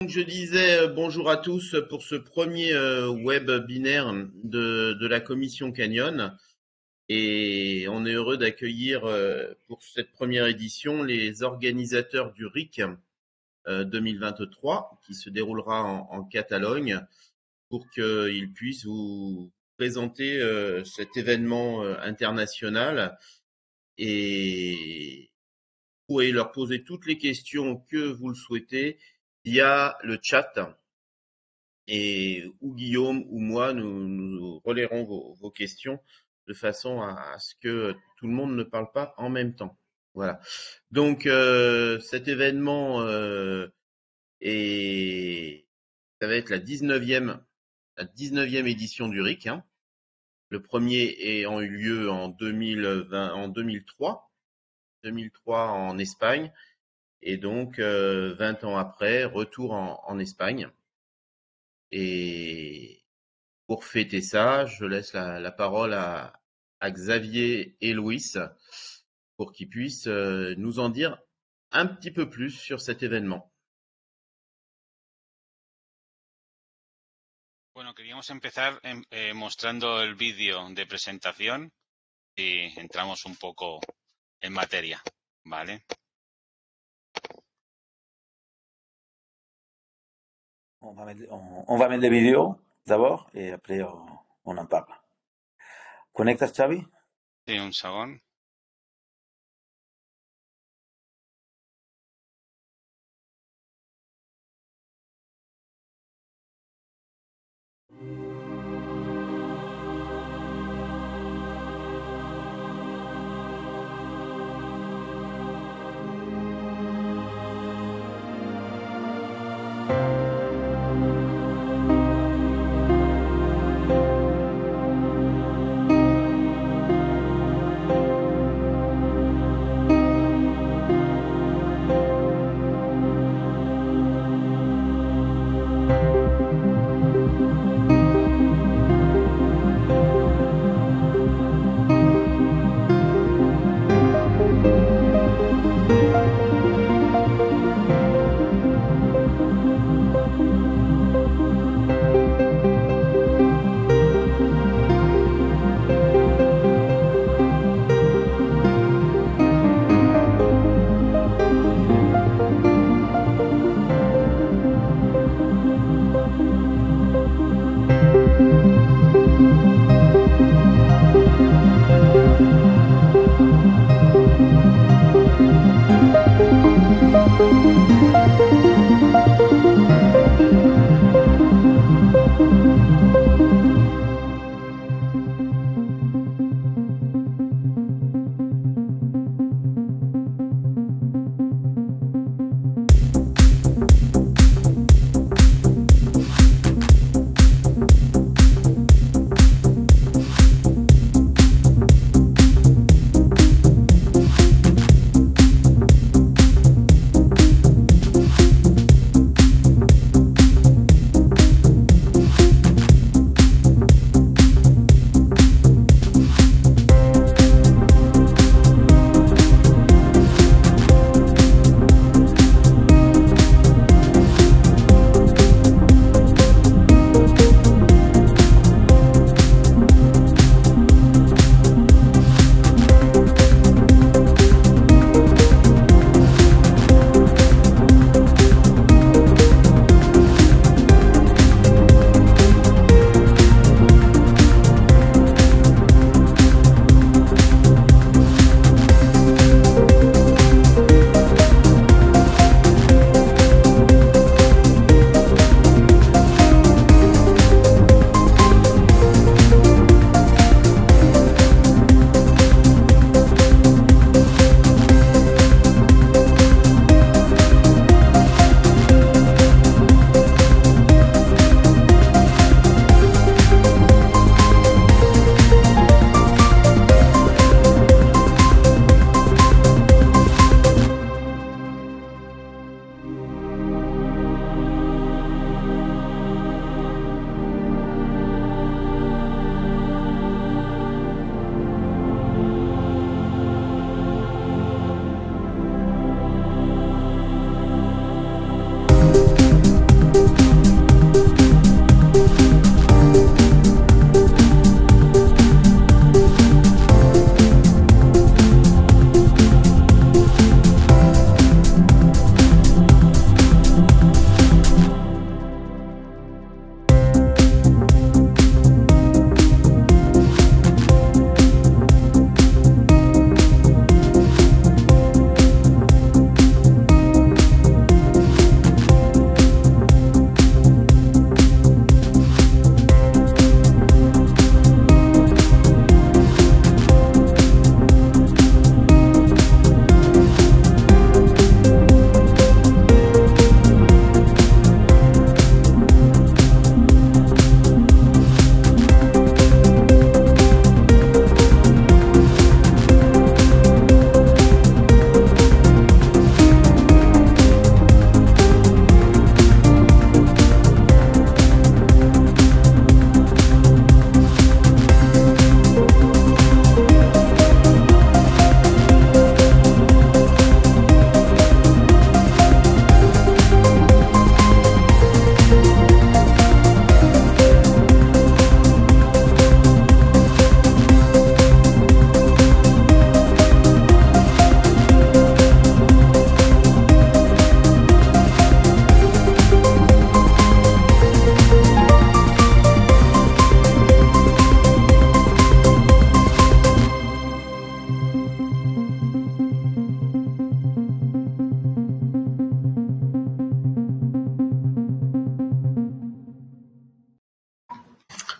donc je disais bonjour à tous pour ce premier webinaire de la commission Canyon. Et on est heureux d'accueillir pour cette première édition les organisateurs du RIC 2023 qui se déroulera en Catalogne pour qu'ils puissent vous présenter cet événement international et vous pouvez leur poser toutes les questions que vous le souhaitez via le chat. Et ou Guillaume ou moi, nous relayerons vos questions de façon à ce que tout le monde ne parle pas en même temps. Voilà. Donc cet événement ça va être la 19e édition du RIC, hein. Le premier ayant eu lieu en 2003 en Espagne, et donc 20 ans après, retour en Espagne. Et pour fêter ça, je laisse la parole à Xavier et Louis pour qu'ils puissent nous en dire un petit peu plus sur cet événement. Bueno, queríamos empezar mostrando el vídeo de presentación y entramos un poco en materia, ¿vale? On va mettre les vidéos d'abord et après on en parle. ¿Conectas, Xavi? Sí, un segon.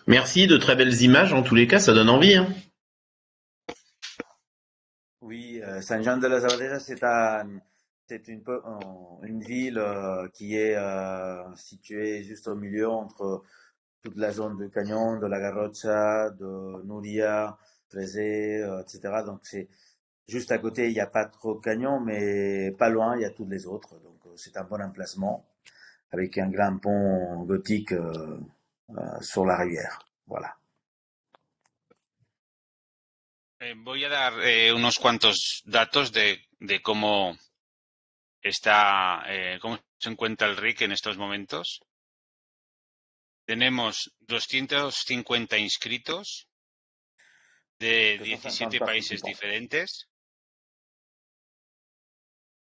Merci, de très belles images. En tous les cas, ça donne envie, hein. Oui, Saint-Jean-de-las-Abadesses, c'est une ville qui est située juste au milieu entre toute la zone de Canyon, de la Garrocha, de Núria, Trezé, etc. Donc c'est juste à côté, il n'y a pas trop de Canyon, mais pas loin, il y a tous les autres. Donc c'est un bon emplacement avec un grand pont gothique sur la rivière. Voilà. Voy a dar unos cuantos datos de cómo está, cómo se encuentra el RIC en estos momentos. Tenemos 250 inscritos de 17 países diferentes.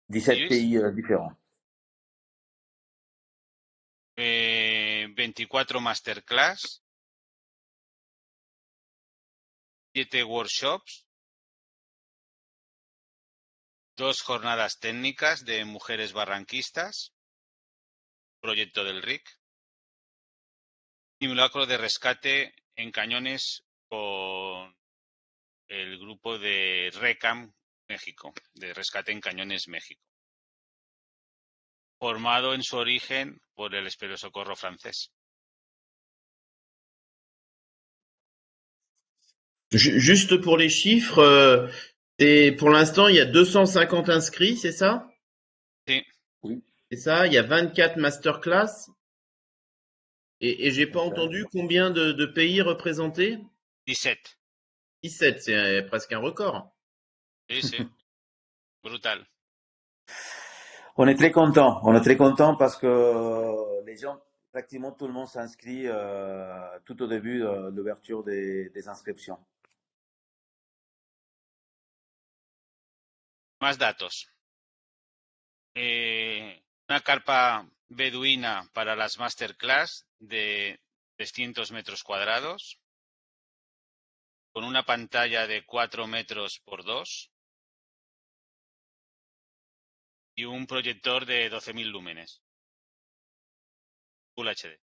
17 pays différents. 24 masterclass, 7 workshops, 2 jornadas técnicas de mujeres barranquistas, proyecto del RIC, simulacro de rescate en cañones con el grupo de RECAM México, de Rescate en Cañones México, formado en su origen por el Esperosocorro francés. Juste pour les chiffres, pour l'instant, il y a 250 inscrits, c'est ça? Sí. Oui. C'est ça, il y a 24 masterclass. Et j'ai pas entendu combien de pays représentés? 17. 17, c'est presque un record. Sí, sí. Brutal. On est très content parce que les gens, pratiquement tout le monde s'inscrit tout au début de l'ouverture des inscriptions. Más datos. Una carpa beduina para las masterclass de 300 metros cuadrados, con una pantalla de 4 metros por 2 y un proyector de 12.000 lúmenes. Full HD.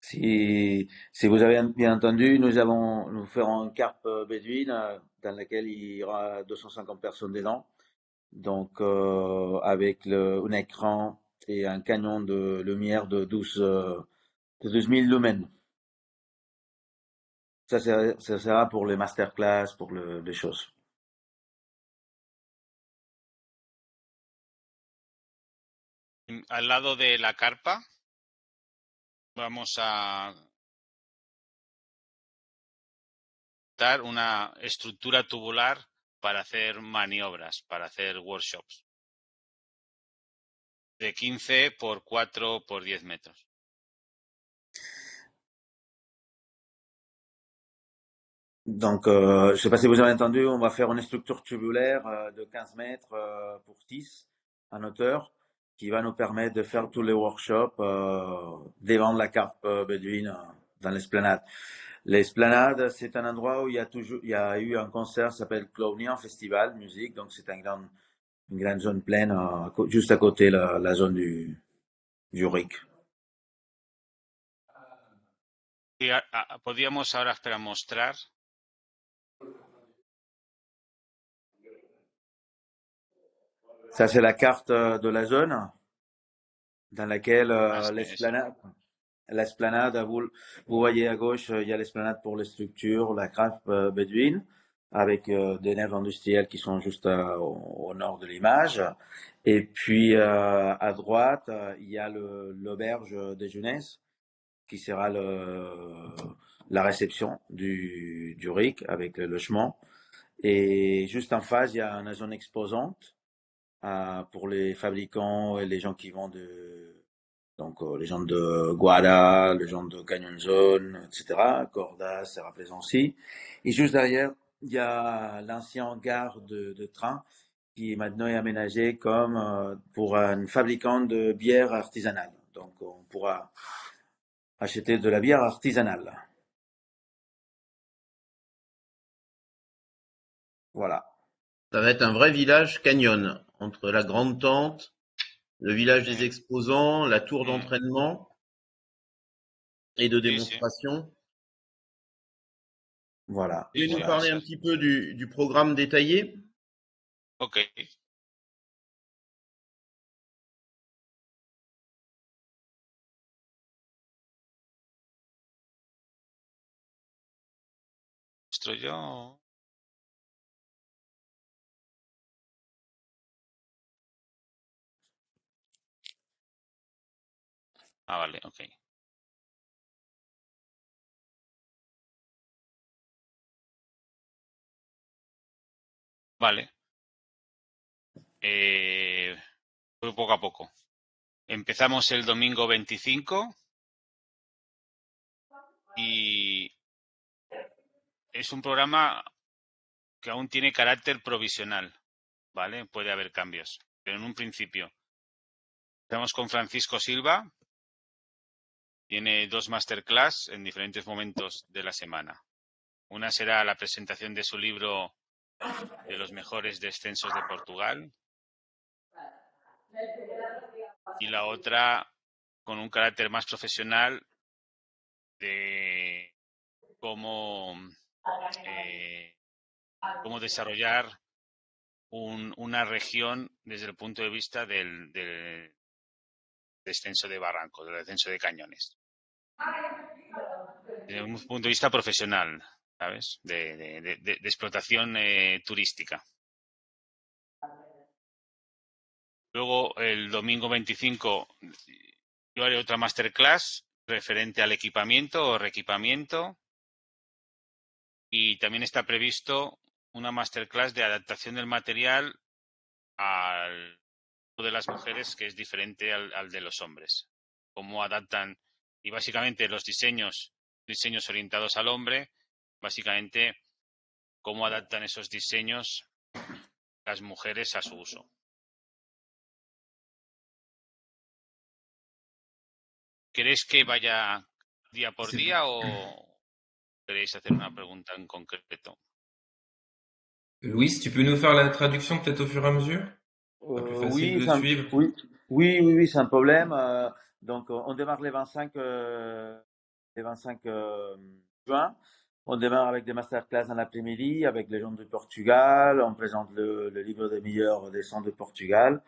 Si vous avez bien entendu, nous ferons une carpe béduine dans laquelle il y aura 250 personnes dedans. Donc, avec un écran et un canon de lumière de 12 000 lumens. Ça sera pour les masterclass, pour les choses. Al lado de la carpa vamos a dar una estructura tubular para hacer maniobras, para hacer workshops. de 15 por 4 por 10 metros. Donc, je ne sais pas si vous avez entendu, on va faire une structure tubulaire de 15 mètres pour 6 en hauteur qui va nous permettre de faire tous les workshops devant la carpe bédouine dans l'esplanade. L'esplanade, c'est un endroit où il y a eu un concert qui s'appelle Clownian Festival Musique, donc c'est une grande zone pleine juste à côté la zone du RIC. Y podríamos ahora para mostrar. Ça, c'est la carte de la zone dans laquelle l'esplanade, vous voyez à gauche, il y a l'esplanade pour les structures, la carpe bédouine, avec des nefs industrielles qui sont juste au nord de l'image. Et puis, à droite, il y a l'auberge de jeunesse, qui sera la réception du RIC avec le logement. Et juste en face, il y a une zone exposante pour les fabricants et les gens qui vont donc les gens de Guada, les gens de Canyon Zone, etc. Corda sera présent aussi. Et juste derrière, il y a l'ancien gare de train qui maintenant est aménagé comme pour un fabricant de bière artisanale. Donc on pourra acheter de la bière artisanale. Voilà. Ça va être un vrai village canyon, entre la grande tente, le village des exposants, la tour d'entraînement et de démonstration. Voilà. Vous pouvez nous parler un petit peu du programme détaillé? Ok. ¿Muestro yo? Ah, vale, ok. Vale. Voy poco a poco. Empezamos el domingo 25 y es un programa que aún tiene carácter provisional, ¿vale? Puede haber cambios, pero en un principio estamos con Francisco Silva, tiene 2 masterclass en diferentes momentos de la semana. Una será la presentación de su libro de los mejores descensos de Portugal y la otra con un carácter más profesional de cómo desarrollar una región desde el punto de vista del descenso de barrancos, del descenso de cañones. Desde un punto de vista profesional, ¿sabes? De explotación turística. Luego, el domingo 25, yo haré otra masterclass referente al equipamiento o reequipamiento. Y también está previsto una masterclass de adaptación del material al de las mujeres, que es diferente al de los hombres. Cómo adaptan, y básicamente los diseños orientados al hombre, básicamente cómo adaptan esos diseños las mujeres a su uso. ¿Queréis que vaya día por día o queréis hacer una pregunta en concreto? Louis, tu peux nous faire la traduction peut-être au fur et à mesure? Plus facile de suivre. Oui, c'est un problème. Donc, on démarre les 25 juin. On démarre avec des masterclass dans l'après-midi avec les gens du Portugal. On présente le livre des meilleurs descents de Portugal.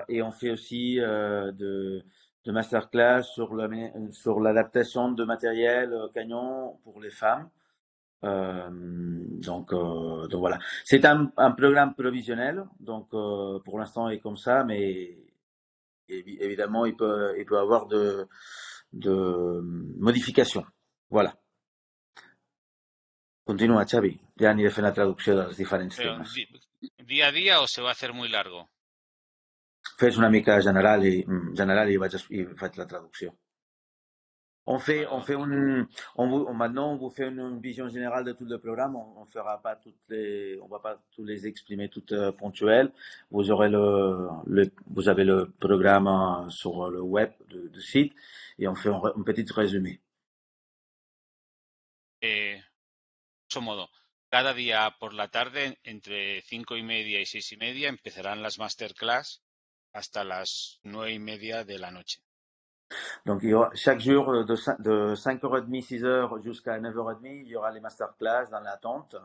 Et on fait aussi de masterclass sur l'adaptation de matériel canyon pour les femmes. Donc voilà. C'est un programme provisionnel, donc pour l'instant il est comme ça, mais évidemment il peut avoir de modifications. Voilà. Continua, Xavi. Ja aniré fent la traducció dels diferents temes. ¿Día a día o se va a hacer muy largo? Fes una mica general i faig la traducció. Maintenant, on vous fait une vision générale de tout le programme. On va pas tous les exprimer toutes ponctuelles. Vous avez le programme sur le web du site et on fait un petit résumé. Grosso modo, cada día por la tarde, entre 5:30 y 6:30, empezarán las masterclass hasta las 9:30 de la noche. Donc, chaque jour de 5h30, 6h jusqu'à 9h30, il y aura les masterclass dans la tente.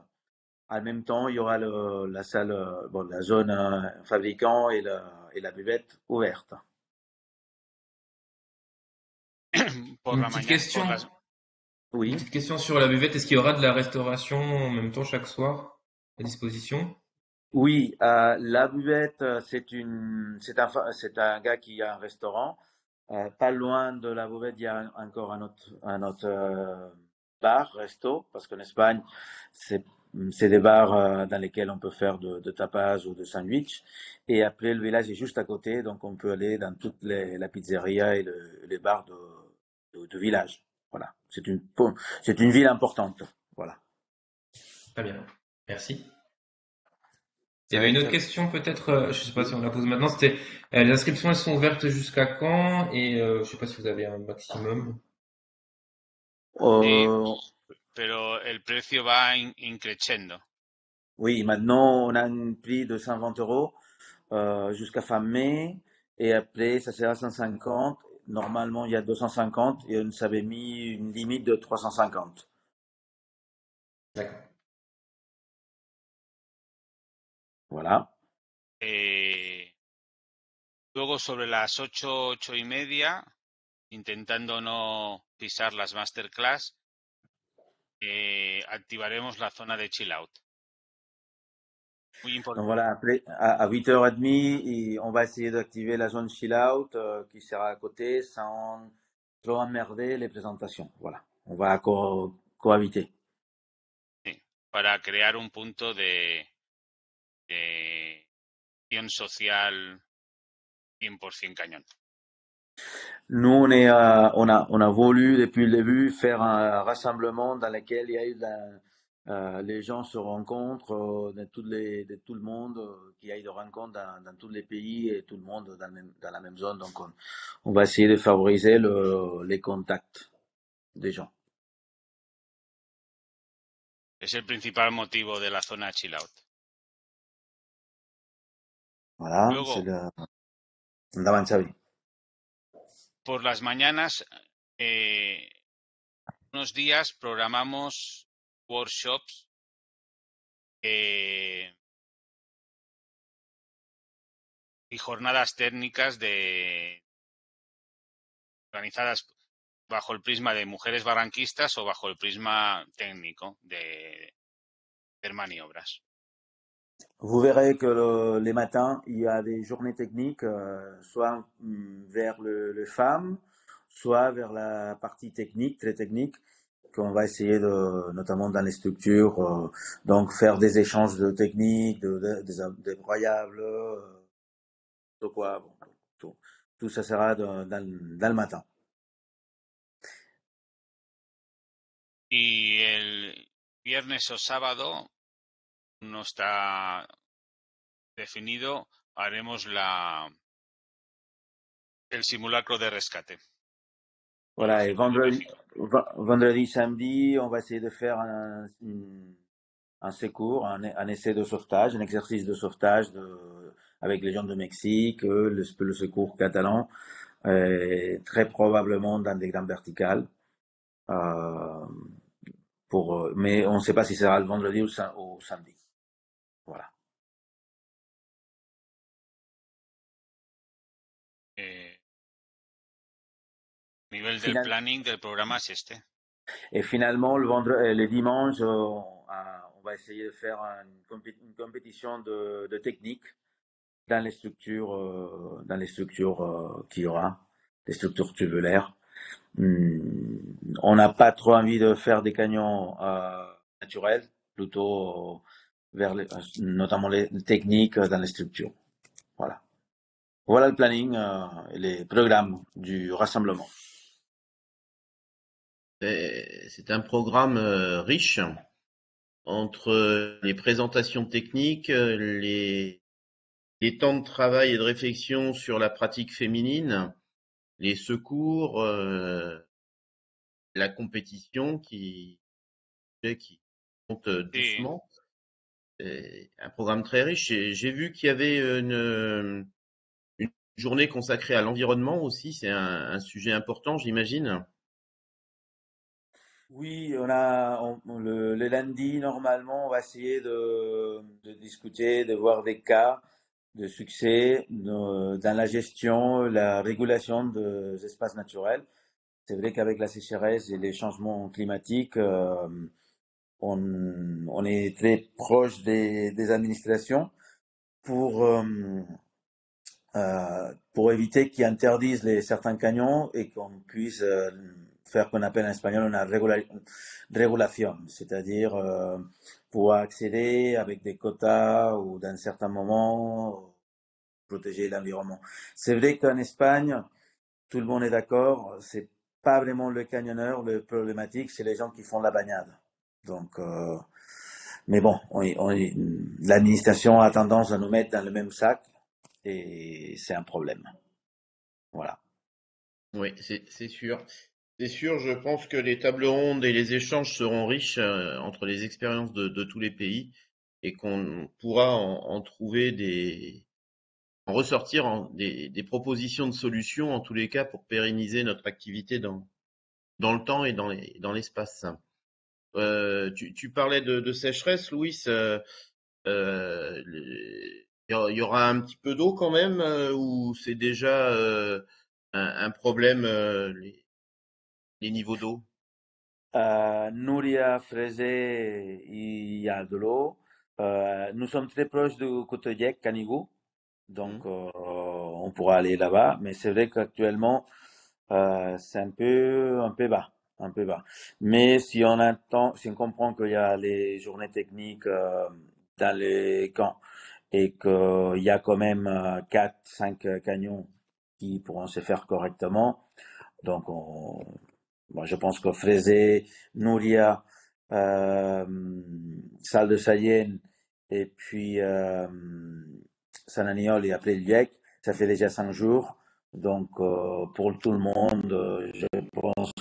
En même temps, il y aura la salle, la zone fabricant et la buvette ouverte. Por la mañana. Oui. Une petite question sur la buvette. Est-ce qu'il y aura de la restauration en même temps chaque soir à disposition? Oui, la buvette, c'est un gars qui a un restaurant. Pas loin de la buvette, il y a encore un autre bar, resto, parce qu'en Espagne, c'est des bars dans lesquels on peut faire de tapas ou de sandwich. Et après, le village est juste à côté, donc on peut aller dans toute la pizzeria et les bars de village. Voilà. C'est une ville importante. Voilà. Très bien. Merci. Il y avait une autre question peut-être, je sais pas si on la pose maintenant, c'était les inscriptions elles sont ouvertes jusqu'à quand et je sais pas si vous avez un maximum. Pero el precio va increciendo. Oui, maintenant on a un prix de 120 € jusqu'à fin mai et après ça sera 150. Normalement il y a 250 et on s'avait mis une limite de 350. D'accord. Voilà. Luego sobre las 8:30, intentando no pisar las masterclass, activaremos la zona de chill out. Muy importante. Donc voilà, après, à 8h30, on va essayer d'activer la zone chill out qui sera à côté sans trop emmerder les présentations. Voilà, on va cohabiter. Sí, para crear un punto de acción social 100% cañón. Nous, on a voulu depuis le début faire un rassemblement dans lequel il y a eu les gens se rencontrent de tout le monde, qu'il y ait de rencontres dans tous les pays et tout le monde dans la même zone. Donc, on va essayer de favoriser les contacts des gens. Es el principal motivo de la zona chill out. Voilà, Luego, Endavant, Xavi. Por las mañanas, unos días programamos workshops y jornadas técnicas organizadas bajo el prisma de mujeres barranquistas o bajo el prisma técnico de hacer maniobras. Vous verrez que les matins, il y a des journées techniques, soit vers les femmes, soit vers la partie technique, très technique, qu'on va essayer notamment dans les structures, donc faire des échanges de techniques, des broyables, de quoi, bon, tout ça sera dans le matin. Y el viernes o sábado no está definido, haremos el simulacro de rescate. Voilà, et vendredi, samedi, on va essayer de faire un secours, un essai de sauvetage, un exercice de sauvetage avec les gens de Mexique, le secours catalan, très probablement dans des grandes verticales. Mais on ne sait pas si ce sera le vendredi ou samedi. Voilà. Nivel del planning del programa es este. Et finalement, le dimanche, on va essayer de faire une compétition de technique dans les structures qu'il y aura, les structures tubulaires. On n'a pas trop envie de faire des canyons naturels, plutôt vers notamment les techniques dans les structures. Voilà. Voilà le planning et les programmes du rassemblement. C'est un programme riche entre les présentations techniques, les temps de travail et de réflexion sur la pratique féminine, les secours, la compétition qui monte Sí, doucement. C'est un programme très riche. J'ai vu qu'il y avait une journée consacrée à l'environnement aussi. C'est un sujet important, j'imagine. Oui, le lundi, normalement, on va essayer de discuter, de voir des cas de succès dans la gestion, la régulation des espaces naturels. C'est vrai qu'avec la sécheresse et les changements climatiques, on est très proche des administrations pour, euh, pour éviter qu'ils interdisent certains canyons et qu'on puisse faire qu'on appelle en espagnol une régulation, c'est-à-dire pouvoir accéder avec des quotas ou dans certains moments protéger l'environnement. C'est vrai qu'en Espagne, tout le monde est d'accord, c'est pas vraiment le camionneur le problématique, c'est les gens qui font la bagnade. Donc, mais bon, l'administration a tendance à nous mettre dans le même sac et c'est un problème. Voilà. Oui, c'est sûr. C'est sûr, je pense que les tables rondes et les échanges seront riches entre les expériences de tous les pays et qu'on pourra en trouver en ressortir des propositions de solutions en tous les cas pour pérenniser notre activité dans le temps et dans l'espace. Tu parlais de sécheresse, Louis. Il y aura un petit peu d'eau quand même ou c'est déjà un problème les niveaux d'eau? Nouria, Frezé, il y a de l'eau. Nous sommes très proches de Cotoyec, Canigou, donc Hmm. on pourra aller là-bas. Mais c'est vrai qu'actuellement, c'est un peu bas, un peu bas. Mais si on comprend qu'il y a les journées techniques dans les camps et qu'il y a quand même 4, 5 canyons qui pourront se faire correctement, donc moi, je pense que Frezé, Nouria, euh, Salle de Sayenne et puis San Aniol et après Liec, ça fait déjà 5 jours. Donc, pour tout le monde, je pense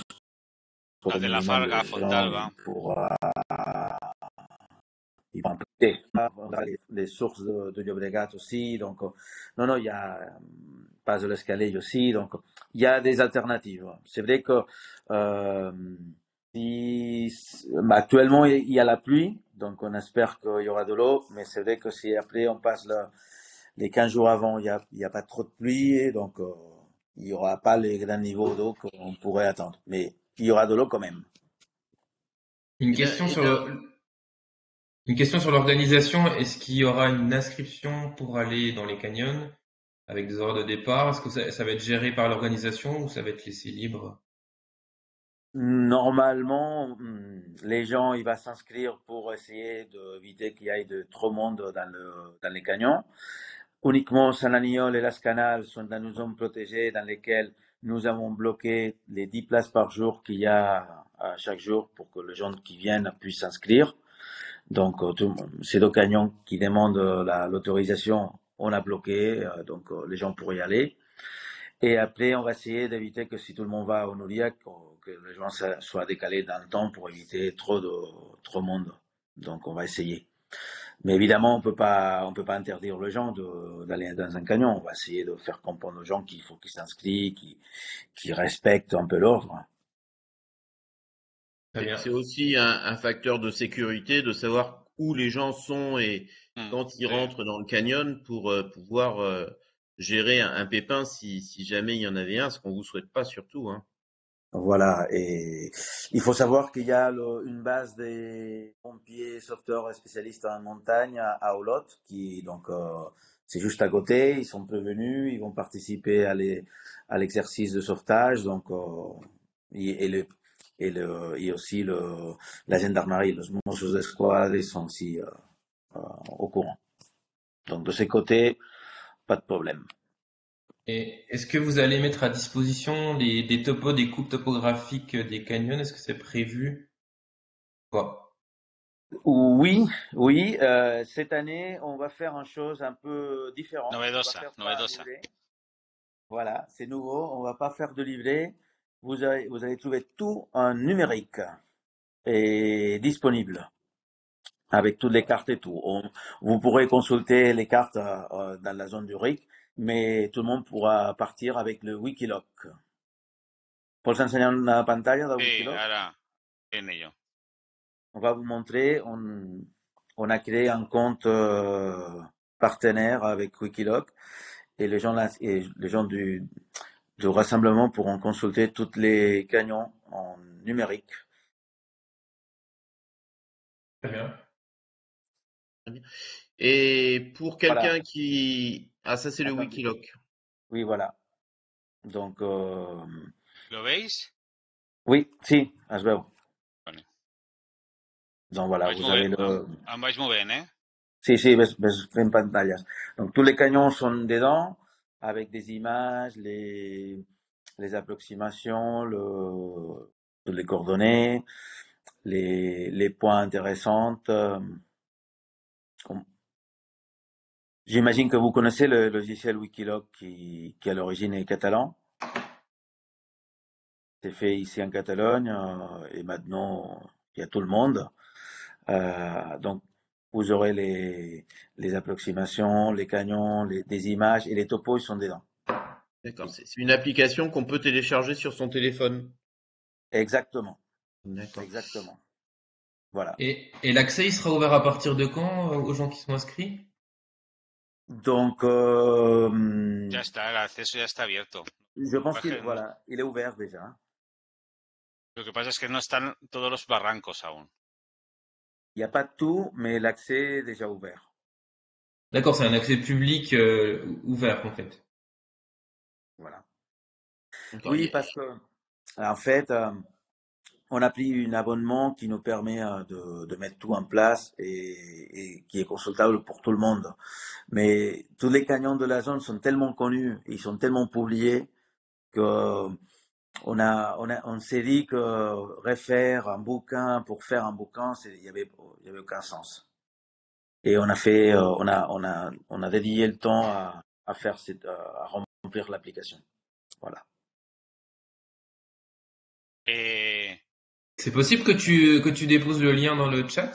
qu'au las de la minimum, Farga, les gens, Fontalba. ils vont péter. Les sources de Llobregat aussi. Donc, non, non, il y a Pas de l'Escalade aussi. Donc, il y a des alternatives. C'est vrai que euh, actuellement, il y a la pluie. Donc, on espère qu'il y aura de l'eau. Mais c'est vrai que si après, on passe les 15 jours avant, il y a pas trop de pluie. Donc, il n'y aura pas les grands niveaux d'eau qu'on pourrait attendre. Mais il y aura de l'eau quand même. Une Eh bien, question eh bien, une question sur l'organisation. Est-ce qu'il y aura une inscription pour aller dans les canyons avec des horaires de départ? Est-ce que ça va être géré par l'organisation ou ça va être laissé libre? Normalement, les gens, ils vont s'inscrire pour essayer d'éviter qu'il y ait de trop de monde dans les canyons. Uniquement San Aniol et Las Canal sont dans une zone protégée dans lesquelles nous avons bloqué les 10 places par jour qu'il y a à chaque jour pour que les gens qui viennent puissent s'inscrire. Donc, ces deux canyons qui demandent l'autorisation, on a bloqué, donc les gens pourraient y aller. Et après, on va essayer d'éviter que si tout le monde va au Nouriac, que les gens soient décalés dans le temps pour éviter trop de monde. Donc, on va essayer. Mais évidemment, on peut pas interdire les gens d'aller dans un canyon. On va essayer de faire comprendre aux gens qu'il faut qu'ils s'inscrivent, qu'ils respectent un peu l'ordre. Très bien. c'est aussi un facteur de sécurité de savoir où les gens sont et quand ils Sí. rentrent dans le canyon pour pouvoir gérer un pépin si jamais il y en avait un, ce qu'on vous souhaite pas surtout, hein. Voilà, et il faut savoir qu'il y a une base des pompiers sauveteurs spécialistes en montagne à Olot, c'est juste à côté, ils sont prévenus, ils vont participer à l'exercice de sauvetage, donc et, et le, et aussi la gendarmerie, les Mossos d'Esquadra, ils sont aussi au courant. Donc de ces côtés, pas de problème. Et est-ce que vous allez mettre à disposition des topos, des coupes topographiques des canyons? Est-ce que c'est prévu? Quoi? Oui, oui. Cette année, on va faire une chose un peu différente. On va Novedosa, faire pas un novedosa. livret. Voilà, c'est nouveau. On va pas faire de livret. Vous allez trouver tout en numérique et disponible avec toutes les cartes et tout. Vous pourrez consulter les cartes dans la zone du RIC, mais tout le monde pourra partir avec le Wikiloc. ¿Puedes enseñar una pantalla de Sí, Wikiloc? ahora en ello. On va vous montrer. On a créé un compte partenaire avec Wikiloc et les gens du rassemblement pourront consulter tous les canyons en numérique. Très bien. Et pour quelqu'un Voilà. qui... Ah, ça c'est le Attendez. Wikiloc. Oui, voilà. Donc, ¿Lo veis? oui, sí, es veu. Vale. Donc voilà, vous avez le... Em vaig movent, eh? Sí, ves fent pantalles. Donc tous les canyons sont dedans, avec des images, les approximations, toutes les coordonnées, les points intéressants. J'imagine que vous connaissez le logiciel Wikiloc qui à l'origine est catalan. C'est fait ici en Catalogne et maintenant il y a tout le monde. Donc vous aurez les approximations, les canyons, des images et les topos ils sont dedans. D'accord, c'est une application qu'on peut télécharger sur son téléphone. Exactement, D'accord. exactement. Voilà. Et l'accès, il sera ouvert à partir de quand aux gens qui sont inscrits? Donc, Ya está, el acceso ya está abierto. je pense Baje- il est ouvert déjà. Lo que pasa es que no están todos los barrancos aún. Il n'y a pas de tout, mais l'accès est déjà ouvert. D'accord, c'est un accès public ouvert en fait. Voilà. D'accord. Oui, parce que en fait, on a pris un abonnement qui nous permet de mettre tout en place et qui est consultable pour tout le monde. Mais tous les canyons de la zone sont tellement connus, ils sont tellement publiés que on s'est dit que refaire un bouquin pour faire un bouquin, il y avait aucun sens. Et on a dédié le temps à faire à remplir l'application. Voilà. Eh, C'est possible que tu déposes le lien dans le chat?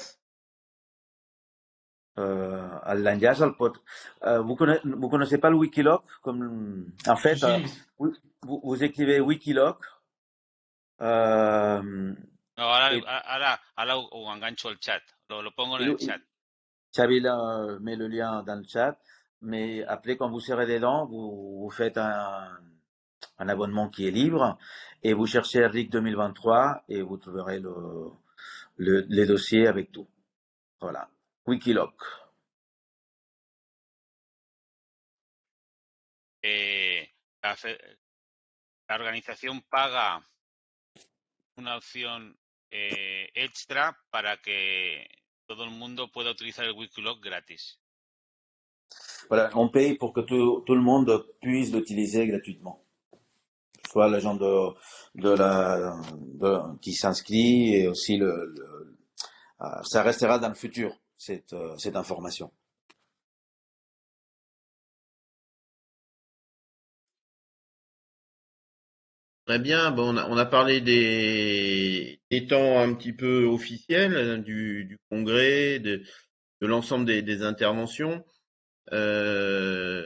L'enllaç vous connaissez pas le Wikiloc comme en fait Si, vous écrivez Wikiloc no, ahora, et, ahora o engancho el chat. Lo pongo en el chat. Xavi met le lien dans le chat, mais après quand vous serez dedans, vous faites un abonnement qui est libre et vous cherchez RIC 2023 et vous trouverez les dossiers avec tout. Voilà. Wikiloc. La, la organización paga una opción extra para que todo el mundo pueda utilizar el Wikiloc gratis. Voilà, on paye pour que tout le monde puisse l'utiliser gratuitement. Soit les gens qui s'inscrit et aussi ça restera dans le futur, cette information. Très bien. Bon, on a parlé des temps un petit peu officiels du congrès, de l'ensemble des interventions. On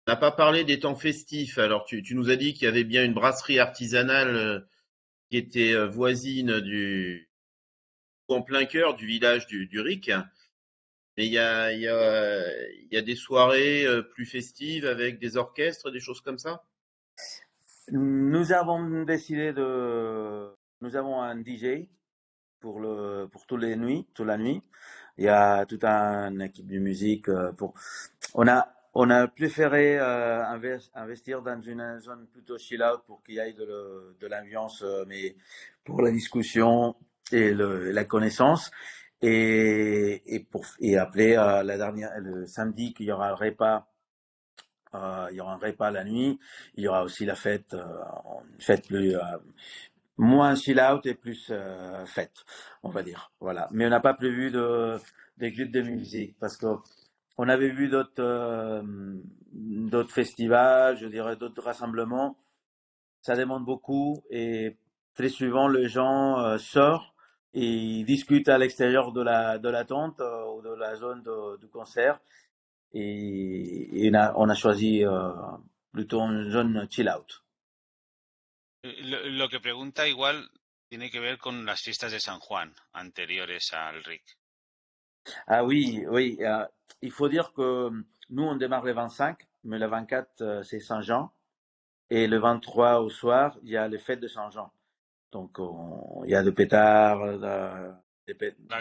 n'a pas parlé des temps festifs. Alors, tu nous as dit qu'il y avait bien une brasserie artisanale qui était voisine en plein cœur du village du Ric. Et il y a des soirées plus festives avec des orchestres, des choses comme ça? Nous avons décidé nous avons un DJ pour toute la nuit. Il y a toute une équipe de musique on a préféré investir dans une zone plutôt chill out pour qu'il y ait de l'ambiance, mais pour la discussion et la connaissance. Et appeler le samedi qu'il y aura un repas il y aura un repas la nuit, il y aura aussi la fête, une fête plus, moins chill out et plus fête, on va dire. Voilà. Mais on n'a pas prévu des groupes de musique parce que on avait vu d'autres festivals, je dirais d'autres rassemblements. Ça demande beaucoup et très souvent les gens sortent et ils discutent à l'extérieur de la tente ou de la zone du concert et on a choisi plutôt une zone chill out. Lo que pregunta igual tiene que ver con las fiestas de San Juan anteriores al RIC. Ah oui, oui. Il faut dire que nous, on démarre le 25, mais le 24, c'est Saint-Jean. Et le 23 au soir, il y a les fêtes de Saint-Jean. Donc, il y a des pétards, La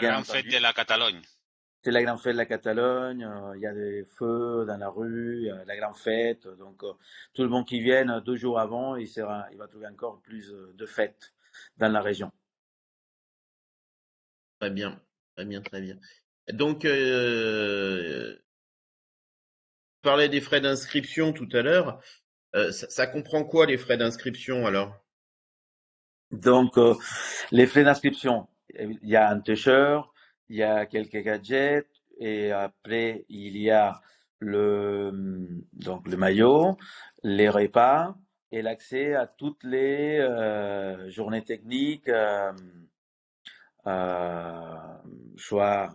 bien gran fête entendu. de la Catalogne. C'est la grande fête de la Catalogne, il y a des feux dans la rue, la grande fête. Donc, tout le monde qui vient 2 jours avant, il va trouver encore plus de fêtes dans la région. Très bien, très bien, très bien. Donc, tu parlais des frais d'inscription tout à l'heure. Ça comprend quoi les frais d'inscription alors? Donc, les frais d'inscription, il y a un t-shirt, il y a quelques gadgets, et après, il y a donc le maillot, les repas et l'accès à toutes les journées techniques, soit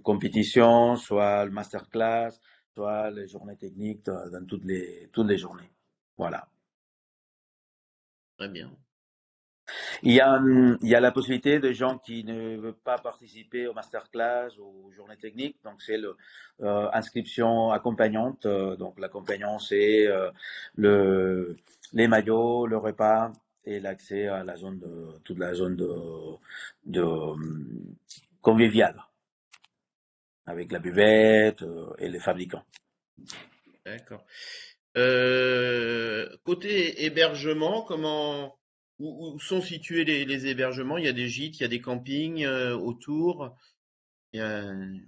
compétition, soit le masterclass, soit les journées techniques dans toutes les journées. Voilà. Très bien. Il y a la possibilité de gens qui ne veulent pas participer au masterclass ou aux journées techniques. Donc, c'est l'inscription accompagnante. Donc, l'accompagnant, c'est les maillots, le repas et l'accès à la zone toute la zone de conviviale avec la buvette et les fabricants. D'accord. Côté hébergement, où sont situés les hébergements? Il y a des gîtes, il y a des campings autour. Il y a- Comment les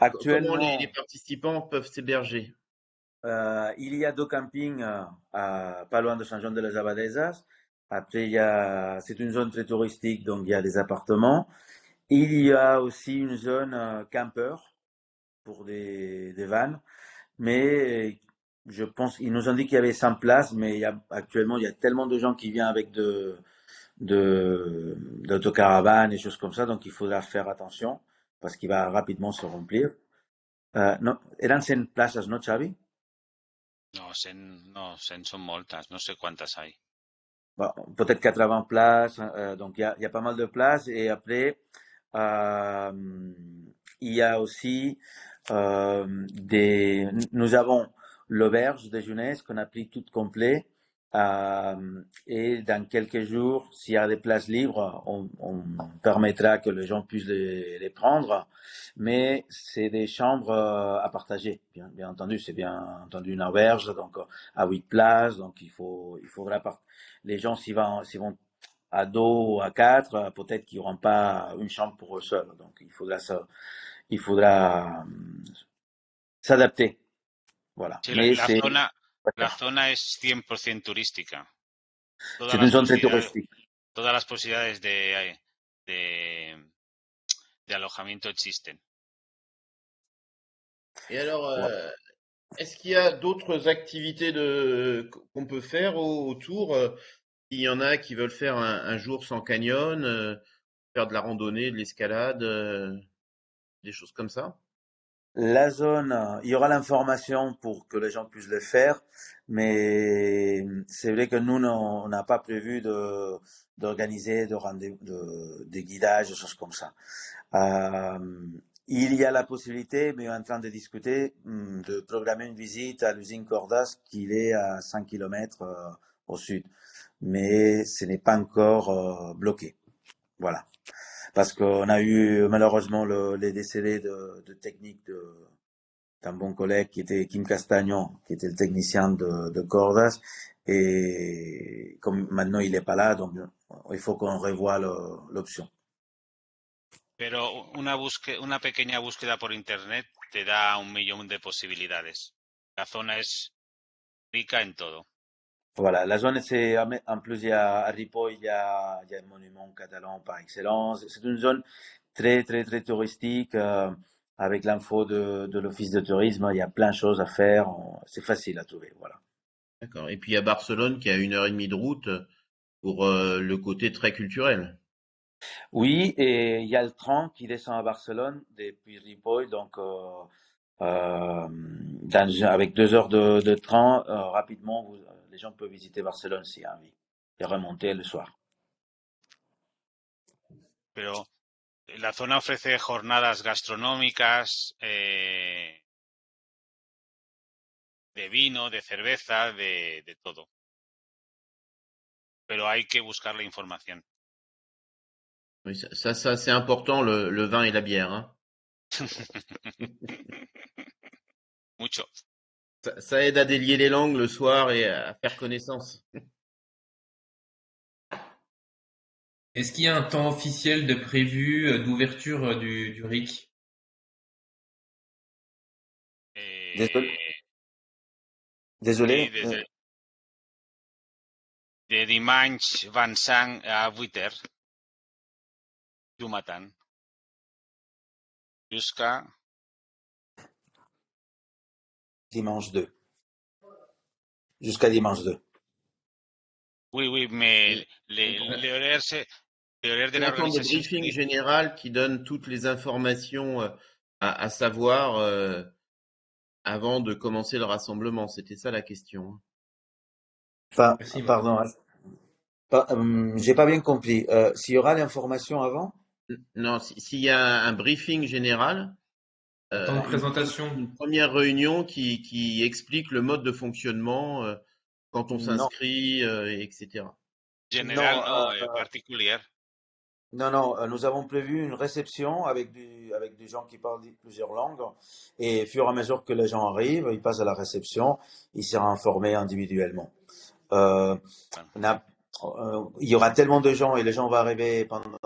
Actuellement, participants peuvent s'héberger? il y a 2 campings pas loin de Saint-Jean de las Abadesas. Après, c'est une zone très touristique, donc il y a des appartements. Il y a aussi une zone camper pour des vannes. Mais je pense, ils nous ont dit qu'il y avait 100 places, mais actuellement, il y a tellement de gens qui viennent avec d'autocaravanes et choses comme ça, donc il faudra faire attention parce qu'il va rapidement se remplir. No, eran 100 plazas, ¿no, Xavi? No, son moltas, no sé cuántas hay. Bon, peut-être 80 places, donc il y a pas mal de places. Et après, euh, il y a aussi nous avons l'auberge de jeunesse qu'on a pris toute complet. Et dans quelques jours, s'il y a des places libres, on permettra que les gens puissent les prendre. Mais c'est des chambres à partager, bien entendu. C'est bien entendu une auberge, donc à 8 places. Donc il faudra partager. Les gens, s'ils vont à 2 ou à 4, peut-être qu'ils n'auront pas une chambre pour eux seuls. Donc, il faudra s'adapter. Voilà. Sí, Mais la zona es 100% turística. C'est une zone très touristique. Todas las posibilidades de alojamiento existen. Et alors, est-ce qu'il y a d'autres activités qu'on peut faire autour? Il y en a qui veulent faire un jour sans canyon, faire de la randonnée, de l'escalade, des choses comme ça? La zone, il y aura l'information pour que les gens puissent le faire, mais c'est vrai que nous, on n'a pas prévu d'organiser des guidages, des choses comme ça. Il y a la possibilité, mais on est en train de discuter, de programmer une visite à l'usine Cordas qui est à 5 km au sud. Mais ce n'est pas encore bloqué. Voilà. Parce qu'on a eu malheureusement les décédés de technique d'un bon collègue qui était Kim Castagnon, qui était le technicien de Cordas. Et comme maintenant il n'est pas là, donc il faut qu'on revoie l'option. Pero una pequeña búsqueda por internet te da 1 millón de posibilidades. La zona es Rica en todo. Voilà, la zone, c'est en plus, il y a, à Ripoll, il y a un monument catalan par excellence. C'est une zone très, très, très touristique, avec l'info de l'office de tourisme. Il y a plein de choses à faire. C'est facile à trouver, voilà. D'accord. Et puis il y a Barcelone qui a 1 heure et demie de route pour le côté très culturel. Oui, et il y a le train qui descend à Barcelone depuis Ripoll, donc avec 2 heures de train, rapidement, les gens peuvent visiter Barcelone s'il y a envie et remonter le soir. Pero la zona ofrece jornadas gastronómicas, de vino, de cerveza, de todo. Pero hay que buscar la información. Oui, ça c'est important, le vin et la bière, hein. Mucho. Ça aide à délier les langues le soir et à faire connaissance. Est-ce qu'il y a un temps officiel de prévu d'ouverture du RIC? Désolé, Sí, désolé. de dimanche 25 a 8h du matin jusqu'à Dimanche 2. Jusqu'à dimanche 2. oui, mais Et l'horaire de c'est un temps de l'organisation, briefing général qui donne toutes les informations à savoir avant de commencer le rassemblement. C'était ça la question, hein. Enfin, Merci, Marc. pardon, j'ai pas bien compris. S'il y aura l'information avant? Non, s'il y a un briefing général, Un temps de présentation. une première réunion qui explique le mode de fonctionnement quand on Non, s'inscrit, etc. general, non, no, particulier. non, nous avons prévu une réception avec des gens qui parlent plusieurs langues. Et au fur et à mesure que les gens arrivent, ils passent à la réception, ils seront informés individuellement. Euh, il y aura tellement de gens et les gens vont arriver pendant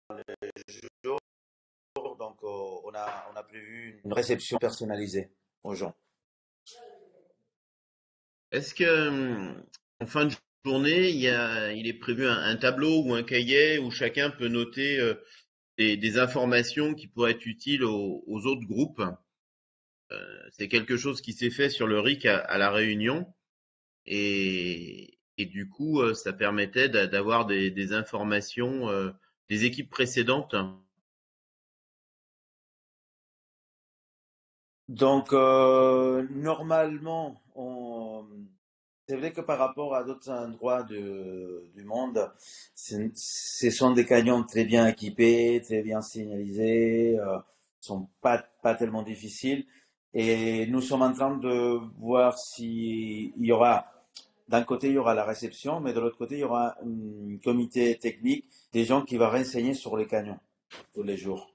les jours, donc on a prévu une réception personnalisée aux gens. Est-ce que en fin de journée, il est prévu un tableau ou un cahier où chacun peut noter des informations qui pourraient être utiles aux autres groupes? C'est quelque chose qui s'est fait sur le RIC à la Réunion et du coup, ça permettait d'avoir des informations des équipes précédentes. Donc, normalement, c'est vrai que par rapport à d'autres endroits du monde, ce sont des canyons très bien équipés, très bien signalisés, sont pas tellement difficiles. Et nous sommes en train de voir s'il y aura, d'un côté, il y aura la réception, mais de l'autre côté, il y aura un comité technique, des gens qui vont renseigner sur les canyons tous les jours.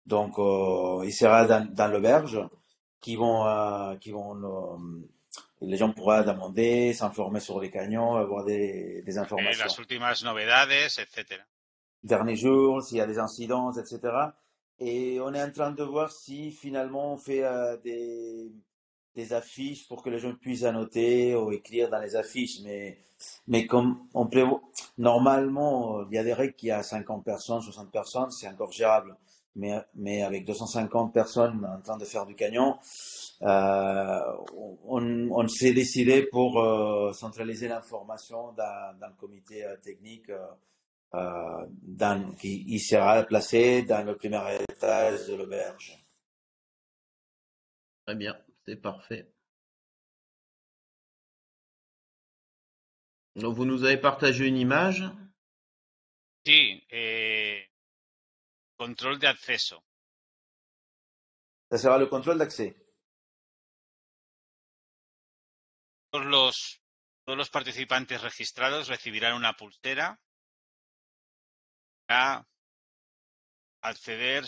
Donc, il sera dans l'auberge les gens pourront demander, s'informer sur les canyons, avoir des informations. Las últimas novedades, etcétera. Derniers jours, s'il y a des incidents, etc. Et on est en train de voir si finalement on fait des affiches pour que les gens puissent annoter ou écrire dans les affiches. Mais comme on prévoit, normalement, il y a des règles qui a 50 personnes, 60 personnes, c'est encore gérable. Mais avec 250 personnes en train de faire du canyon, on s'est décidé pour centraliser l'information dans le comité technique qui sera placé dans le premier étage de l'auberge. Très bien, c'est parfait. Donc vous nous avez partagé une image. Sí, control de acceso. Ça sera le contrôle d'accès. Todos los participantes registrados recibirán una pulsera para acceder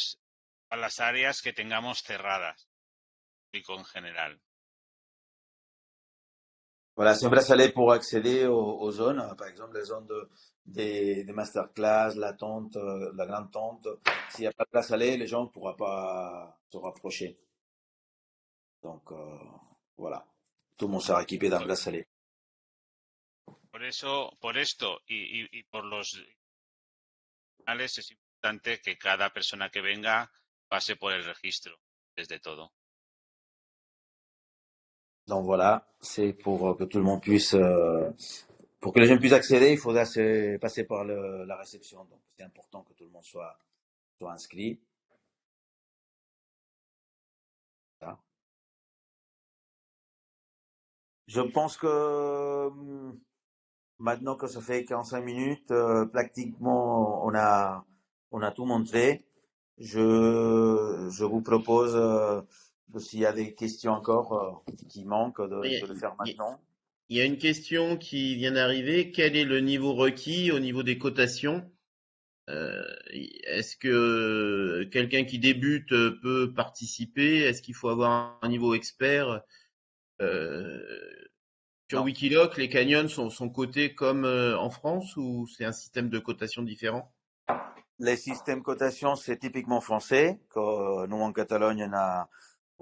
a las áreas que tengamos cerradas, público en general. Voilà, c'est un bracelet pour accéder aux zones, par exemple les zones des masterclass, la tente, la grande tente. S'il n'y a pas de bracelet, les gens ne pourront pas se rapprocher. Donc, voilà. tout le monde sera équipé d'un glace salée. Por esto y por los finales es importante que cada persona que venga pase por el registro, desde todo. Donc voilà, c'est pour que tout le monde puisse, pour que les jeunes puissent accéder, il faudra passer par la réception. Donc c'est important que tout le monde soit inscrit. Voilà. Je pense que maintenant que ça fait 45 minutes, pratiquement on a tout montré. Je vous propose, s'il y a des questions encore qui manquent, de le faire maintenant. Il y a une question qui vient d'arriver. Quel est le niveau requis au niveau des cotations? Est-ce que quelqu'un qui débute peut participer? Est-ce qu'il faut avoir un niveau expert? Sur Non. Wikiloc, les canyons sont cotés comme en France ou c'est un système de cotation différent? Les systèmes cotation, c'est typiquement français, que nous en Catalogne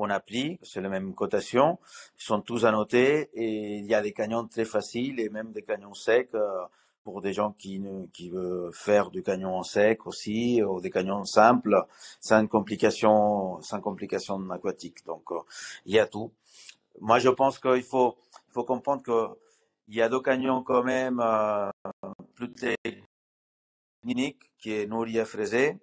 on applique, c'est la même cotation. Ils sont tous annotés et il y a des canyons très faciles et même des canyons secs pour des gens qui veulent faire du canyon en sec aussi, ou des canyons simples, sans complications aquatiques. Donc il y a tout. Moi, je pense qu'il faut comprendre que il y a deux canyons quand même plus techniques, qui est Nouria Fraisé.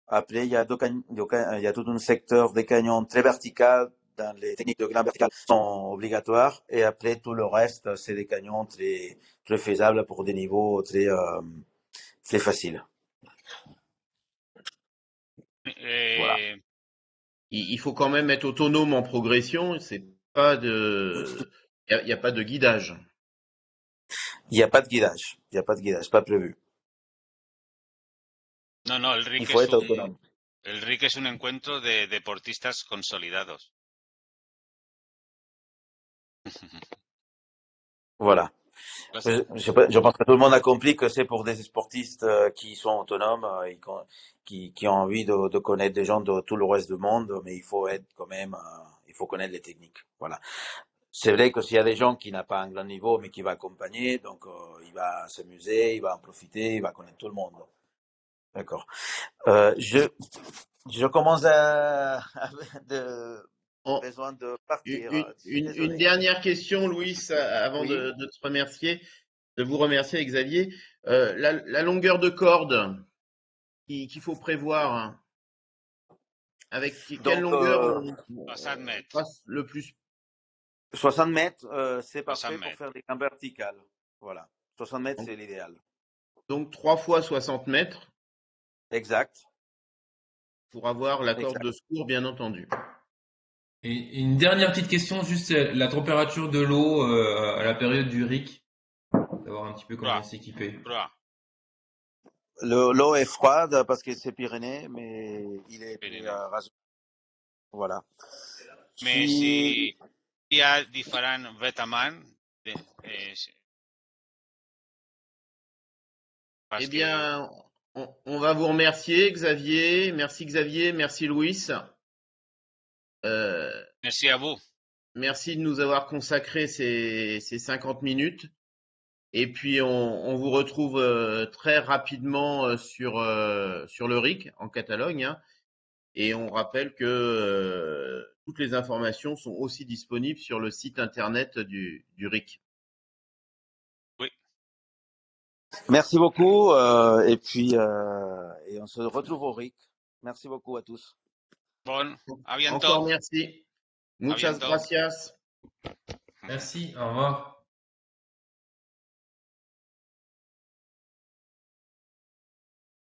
Après, il y a tout un secteur des canyons très vertical. Dans les techniques de glin vertical sont obligatoires. Et après, tout le reste, c'est des canyons très, très faisables pour des niveaux très, très faciles. Voilà. Il faut quand même être autonome en progression. C'est pas il y a pas de guidage. Il n'y a pas de guidage. Il n'y a pas de guidage, pas prévu. No, el RIC, el RIC es un encuentro de deportistas consolidados. Voilà. Je pense que tout le monde a compris que c'est pour des sportistes qui sont autonomes et qui ont envie de connaître des gens de tout le reste du monde, mais il faut être quand même, il faut connaître les techniques. Voilà. C'est vrai que s'il y a des gens qui n'ont pas un grand niveau, mais qui va accompagner, donc il va s'amuser, il va en profiter, il va connaître tout le monde. D'accord. Je commence besoin de partir. Une dernière question, Louis, avant de te remercier, de vous remercier, Xavier. La longueur de corde qu'il faut prévoir, hein, avec quelle longueur on 60 mètres. passe le plus? 60 mètres, c'est parfait pour faire des gammes verticales. Voilà. 60 mètres, c'est l'idéal. Donc 3 fois 60 mètres. Exact. Pour avoir la corde de secours, bien entendu. Et une dernière petite question, juste la température de l'eau à la période du RIC, savoir un petit peu comment s'équiper. L'eau est froide parce que c'est Pyrénées, mais il est raisonnable. Voilà. Mais si il y a différents vêtements, eh bien, on va vous remercier, Xavier. Merci, Xavier. Merci, Louis. Merci à vous. Merci de nous avoir consacré ces 50 minutes. Et puis, on vous retrouve très rapidement sur le RIC en Catalogne. Hein. Et on rappelle que toutes les informations sont aussi disponibles sur le site internet du RIC. Oui. Merci beaucoup. Et puis, et on se retrouve au RIC. Merci beaucoup à tous. Bon, à bientôt. Encore merci. Muchas gracias. Merci, au revoir.